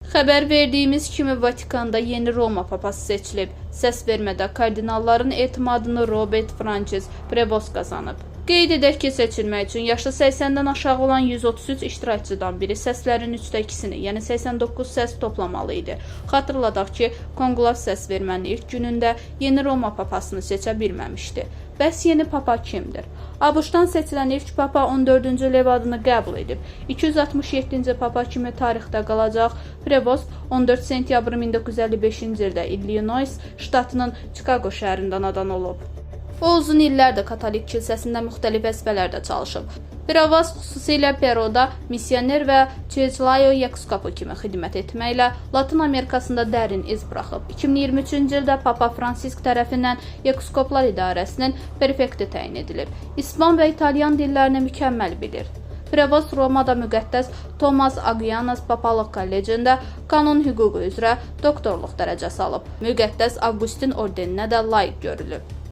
Xəbər verdiyimiz kimi Vatikanda yeni Roma papası seçilib. Səs vermədə kardinalların etimadını Robert Francis Prevost qazanıb. Qeyd edək ki, seçilmək üçün yaşı 80-dən aşağı olan 133 iştirakçıdan biri səslərin 2/3-ni, yəni 89 səs toplamalı idi. Xatırladaq ki, konklav səs vermənin ilk günündə yeni Roma papasını seçə bilməmişdi. Bəs yeni papa kimdir? ABŞ-dan seçilən ilk papa 14-cü Lev adını qəbul edib. 267-ci papa kimi tarixdə qalacaq. Prevost 14 sentyabr 1955-ci ildə Illinois ştatının Chicago şəhərində anadan olub. O uzun illərdir katolik kilsəsində müxtəlif vəzifələrdə çalışıb. Prevost xüsusilə Peruda missioner və Çeçlayo yepiskopu kimi xidmət etməklə Latın Amerikasında dərin iz buraxıb. 2023-cü ildə Papa Fransisk tərəfindən Yepiskoplar İdarəsinin prefekti təyin edilib. İspan və İtalyan dillərini mükəmməl bilir. Prevost Romada müqəddəs Thomas Aquinas Papalıq Kollecində kanon hüququ üzrə doktorluq dərəcəsi alıb. Müqəddəs Avqustin ordeninə də layiq görülüb.